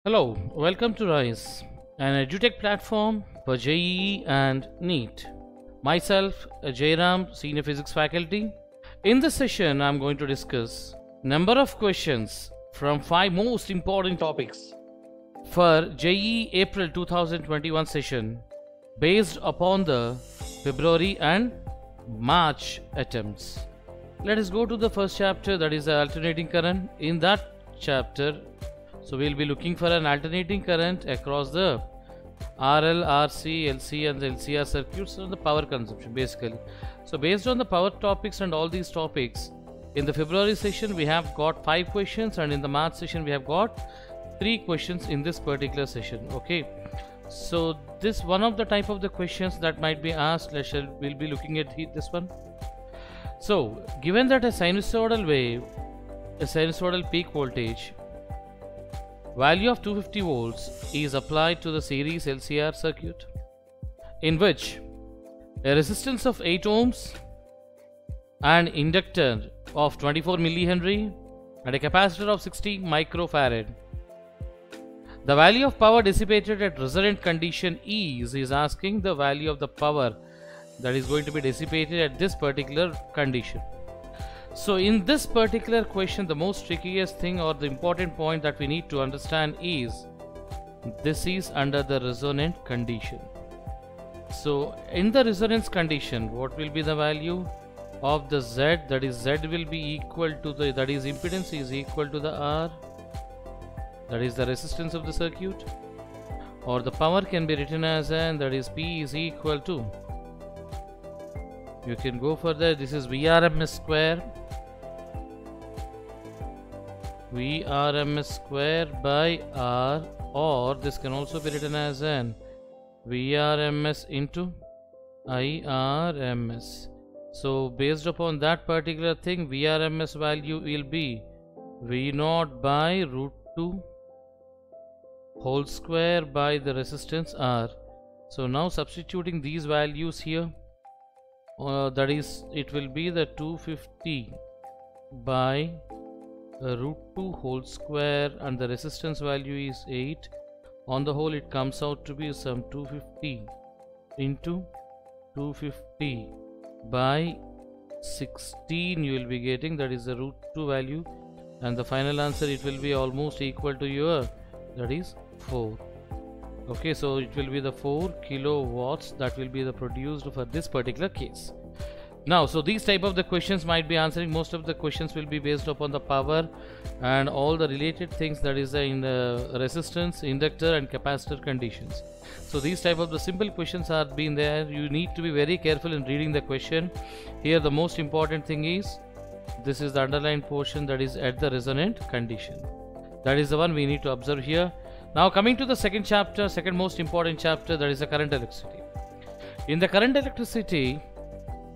Hello, welcome to RISE, an edutech platform for JEE and NEET. Myself, Jairam, Senior Physics Faculty. In this session, I'm going to discuss number of questions from 5 most important topics for JEE April 2021 session based upon the February and March attempts. Let us go to the first chapter, that is the alternating current. In that chapter, so we'll be looking for an alternating current across the RL, RC, LC and the LCR circuits and the power consumption basically. So based on the power topics and all these topics, in the February session we have got 5 questions and in the March session we have got 3 questions in this particular session. Okay, so this one of the type of the questions that might be asked, we'll be looking at this one. So given that a sinusoidal wave, a sinusoidal peak voltage value of 250 volts is applied to the series LCR circuit, in which a resistance of 8 ohms, an inductor of 24 millihenry and a capacitor of 60 microfarad. The value of power dissipated at resonant condition is asking the value of the power that is going to be dissipated at this particular condition. So in this particular question, the most trickiest thing or the important point that we need to understand is this is under the resonant condition. So in the resonance condition, what will be the value of the Z? That is, Z will be equal to the, that is, impedance is equal to the R, that is the resistance of the circuit, or the power can be written as N, that is P is equal to, you can go further, this is Vrms square, Vrms square by R, or this can also be written as an Vrms into Irms. So based upon that particular thing, Vrms value will be V0 by root 2 whole square by the resistance R. So now substituting these values here, that is, it will be the 250 by root 2 whole square and the resistance value is 8. On the whole, it comes out to be some 250 into 250 by 16 you will be getting, that is the root 2 value, and the final answer it will be almost equal to your, that is 4. Okay, so it will be the 4 kilowatts that will be the produced for this particular case. Now, so these type of the questions might be answering, most of the questions will be based upon the power and all the related things, that is in the resistance, inductor and capacitor conditions. So these type of the simple questions are being there. You need to be very careful in reading the question. Here the most important thing is, this is the underlined portion, that is at the resonant condition. That is the one we need to observe here. Now coming to the second chapter, second most important chapter, that is the current electricity. In the current electricity,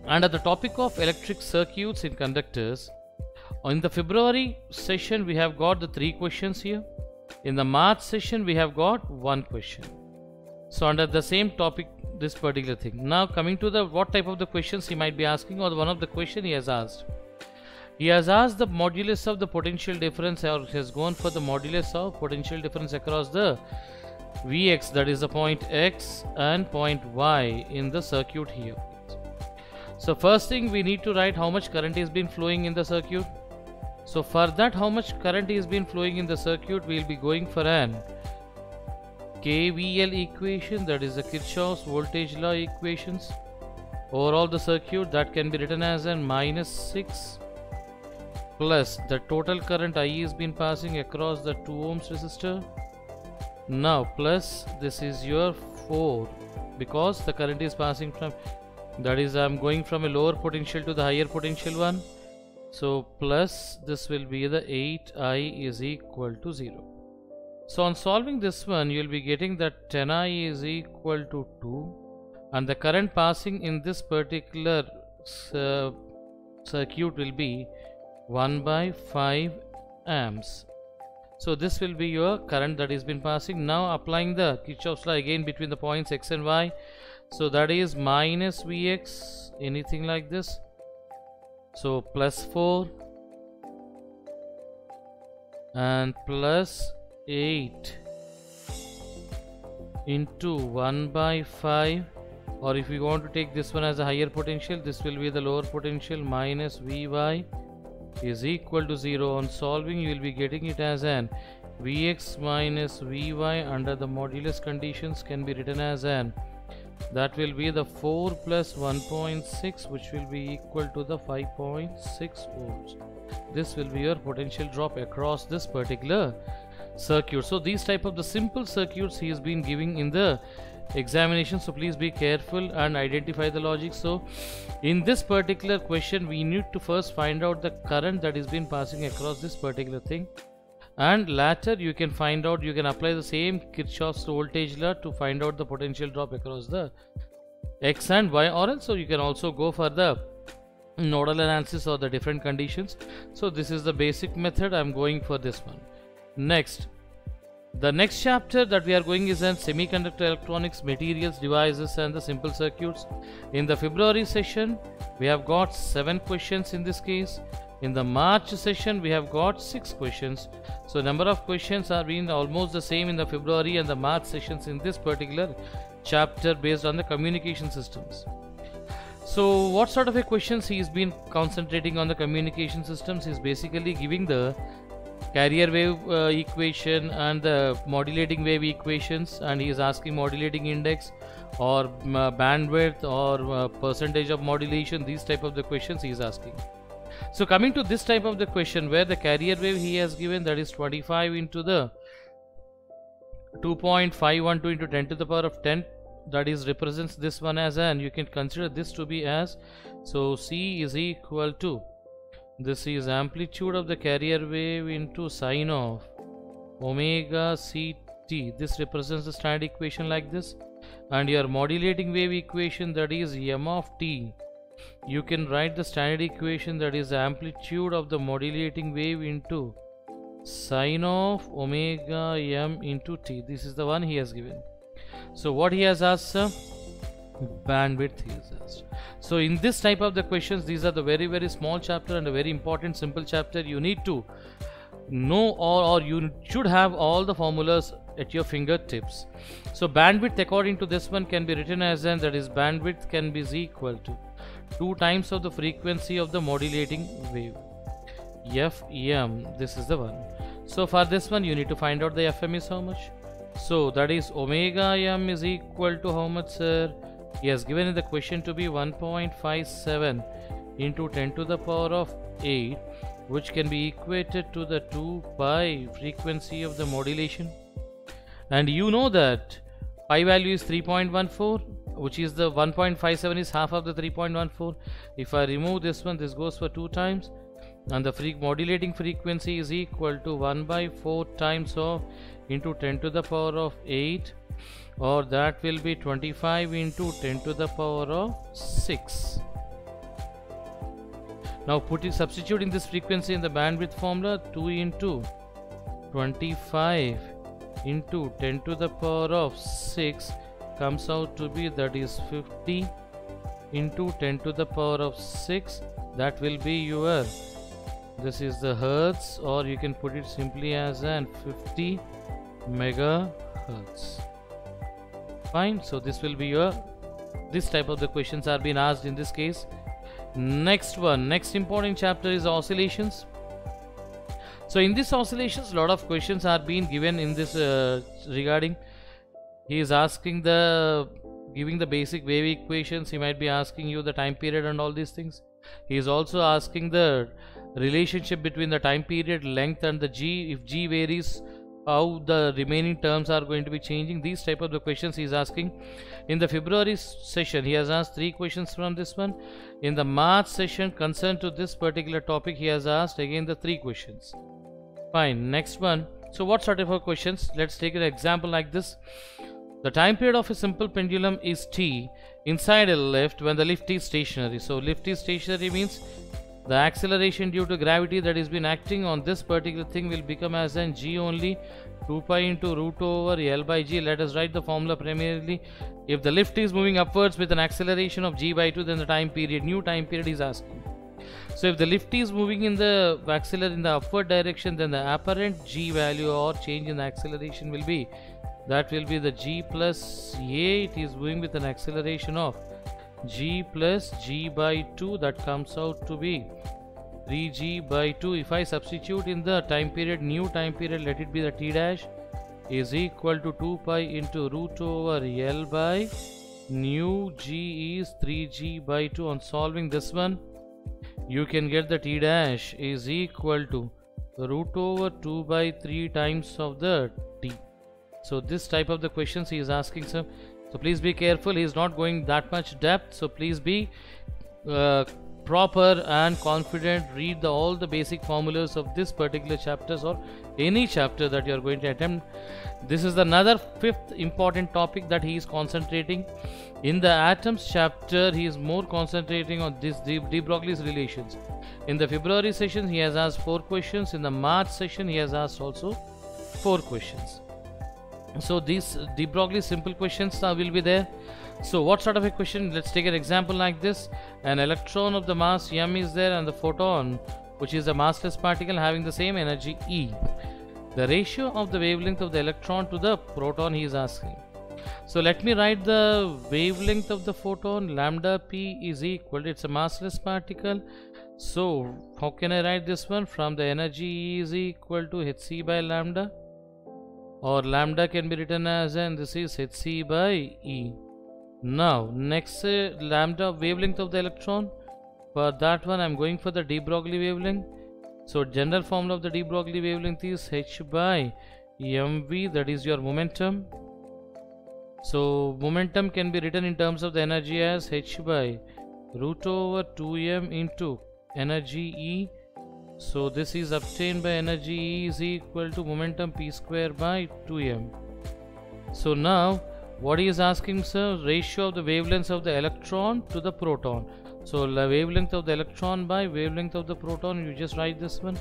under the topic of electric circuits in conductors, in the February session we have got the 3 questions here. In the March session we have got 1 question. So under the same topic, this particular thing. Now coming to the what type of the questions he might be asking, or one of the question he has asked. He has asked the modulus of the potential difference, or has gone for the modulus of potential difference across the Vx, that is the point X and point Y in the circuit here. So first thing we need to write how much current is been flowing in the circuit. So for that, how much current is been flowing in the circuit, we will be going for an KVL equation, that is the Kirchhoff's voltage law equations. Overall the circuit, that can be written as an -6 plus the total current I is been passing across the 2 ohms resistor. Now plus this is your 4, because the current is passing from, that is, I am going from a lower potential to the higher potential one. So plus this will be the 8I is equal to 0. So on solving this one, you will be getting that 10I is equal to 2, and the current passing in this particular circuit will be 1 by 5 amps. So this will be your current that has been passing. Now applying the Kirchhoff's law again between the points X and Y. So that is minus Vx, anything like this. So plus 4 and plus 8 into 1 by 5, or if we want to take this one as a higher potential, this will be the lower potential, minus Vy is equal to 0. On solving, you will be getting it as an Vx minus Vy under the modulus conditions can be written as an, that will be the 4 plus 1.6, which will be equal to the 5.6 volts. This will be your potential drop across this particular circuit. So these type of the simple circuits he has been giving in the examination, so please be careful and identify the logic. So in this particular question, we need to first find out the current that is been passing across this particular thing, and later you can find out, you can apply the same Kirchhoff's voltage law to find out the potential drop across the X and Y, or else so you can also go for the nodal analysis or the different conditions. So this is the basic method. I'm going for this one. Next, the next chapter that we are going is on semiconductor electronics, materials, devices and the simple circuits. In the February session we have got 7 questions in this case. In the March session we have got 6 questions. So number of questions are being almost the same in the February and the March sessions in this particular chapter based on the communication systems. So what sort of a questions he has been concentrating on the communication systems is basically giving the carrier wave equation and the modulating wave equations, and he is asking modulating index or bandwidth or percentage of modulation. These type of the questions he is asking. So coming to this type of the question where the carrier wave he has given, that is 25 into the 2.512 into 10 to the power of 10, that is represents this one as an, you can consider this to be as, so C is equal to, this is amplitude of the carrier wave into sine of omega ct. This represents the standard equation like this, and your modulating wave equation, that is m of t, you can write the standard equation, that is amplitude of the modulating wave into sine of omega m into t. This is the one he has given. So what he has asked, bandwidth he has asked. So in this type of the questions, these are the very small chapter and a very important simple chapter. You need to know or you should have all the formulas at your fingertips. So bandwidth according to this one can be written as an, that is bandwidth can be equal to 2 times of the frequency of the modulating wave, Fm. This is the one. So for this one you need to find out the Fm is how much. So that is omega m is equal to how much, sir? He has given in the question to be 1.57 into 10 to the power of 8, which can be equated to the 2 pi frequency of the modulation. And you know that pi value is 3.14, which is the 1.57 is half of the 3.14. If I remove this one, this goes for 2 times, and the modulating frequency is equal to 1 by 4 times of into 10 to the power of 8, or that will be 25 into 10 to the power of 6. Now substituting this frequency in the bandwidth formula, 2 into 25 into 10 to the power of 6 comes out to be, that is 50 into 10 to the power of 6. That will be your, this is the hertz, or you can put it simply as an 50 megahertz. Fine. So this will be your, this type of the questions are being asked in this case. Next one, next important chapter is oscillations. So in this oscillations, a lot of questions are being given in this regarding. He is asking the, giving the basic wave equations. He might be asking you the time period and all these things. He is also asking the relationship between the time period, length and the g. If g varies, how the remaining terms are going to be changing. These type of the questions he is asking. In the February session he has asked 3 questions from this one. In the March session concerned to this particular topic, he has asked again the 3 questions. Fine. Next one. So what sort of questions? Let's take an example like this. The time period of a simple pendulum is t inside a lift when the lift is stationary. So lift is stationary means the acceleration due to gravity that has been acting on this particular thing will become as an g only 2 pi into root over L by g. Let us write the formula primarily. If the lift is moving upwards with an acceleration of g by 2, then the time period, new time period is asking. So if the lift is moving in the acceleration in the upward direction, then the apparent g value or change in the acceleration will be, that will be the g plus a. It is moving with an acceleration of g plus g by 2, that comes out to be 3g by 2. If I substitute in the time period, new time period, let it be the t dash, is equal to 2 pi into root over L by new g is 3g by 2. On solving this one, you can get the t dash is equal to root over 2 by 3 times of the t. So this type of the questions he is asking, sir. So please be careful, he is not going that much depth, so please be proper and confident. Read all the basic formulas of this particular chapters or any chapter that you are going to attempt. This is another fifth important topic that he is concentrating. In the atoms chapter, he is more concentrating on this de Broglie's relations. In the February session, he has asked 4 questions. In the March session, he has asked also 4 questions. So these de Broglie simple questions will be there. So what sort of a question? Let's take an example like this. An electron of the mass m is there, and the photon, which is a massless particle having the same energy E. The ratio of the wavelength of the electron to the proton he is asking. So let me write the wavelength of the photon. Lambda p is equal, it's a massless particle. So how can I write this one? From the energy E is equal to hc by lambda, or lambda can be written as, and this is hc by E. Now next lambda wavelength of the electron. For that one I am going for the de Broglie wavelength. So general formula of the de Broglie wavelength is h by mv, that is your momentum. So momentum can be written in terms of the energy as h by root over 2m into energy E. So this is obtained by energy E is equal to momentum p square by 2m. So now what he is asking, sir, ratio of the wavelengths of the electron to the proton. So the wavelength of the electron by wavelength of the proton, you just write this one.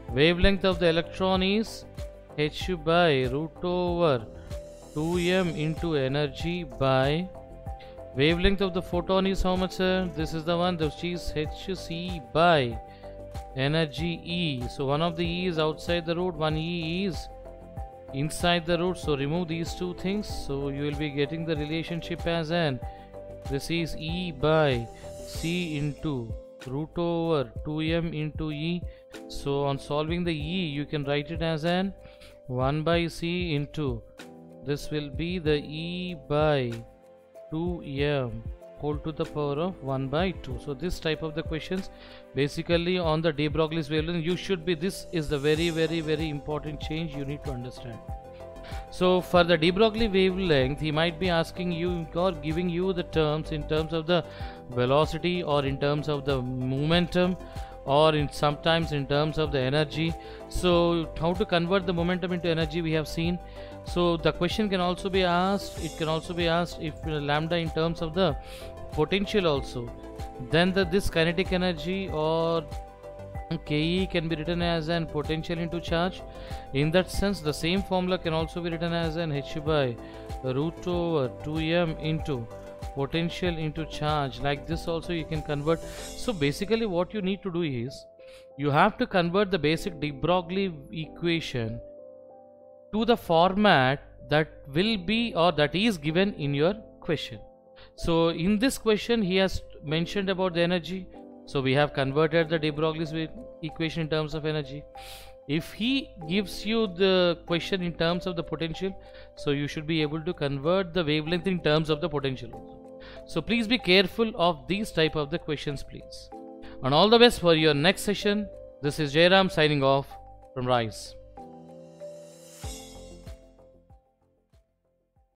Wavelength of the electron is h by root over 2m into energy by wavelength of the photon is how much, sir? This is the one which is hc by energy E. So one of the E is outside the root, one E is inside the root. So remove these two things, so you will be getting the relationship as an, this is E by C into root over 2m into E. So on solving the E, you can write it as an 1 by C into, this will be the E by 2m whole to the power of 1 by 2. So this type of the questions basically on the de Broglie's wavelength, you should be, this is the very important change you need to understand. So for the de Broglie wavelength, he might be asking you or giving you the terms in terms of the velocity, or in terms of the momentum, or in sometimes in terms of the energy. So how to convert the momentum into energy we have seen. So the question can also be asked, it can also be asked if lambda in terms of the potential also, then this kinetic energy or Ke can be written as an potential into charge. In that sense, the same formula can also be written as an h by root over 2m into potential into charge. Like this also you can convert. So basically what you need to do is, you have to convert the basic de Broglie equation to the format that will be, or that is given in your question. So in this question he has mentioned about the energy, so we have converted the de Broglie's equation in terms of energy. If he gives you the question in terms of the potential, so you should be able to convert the wavelength in terms of the potential also. So please be careful of these type of the questions, please. And all the best for your next session. This is Jairam signing off from RISE.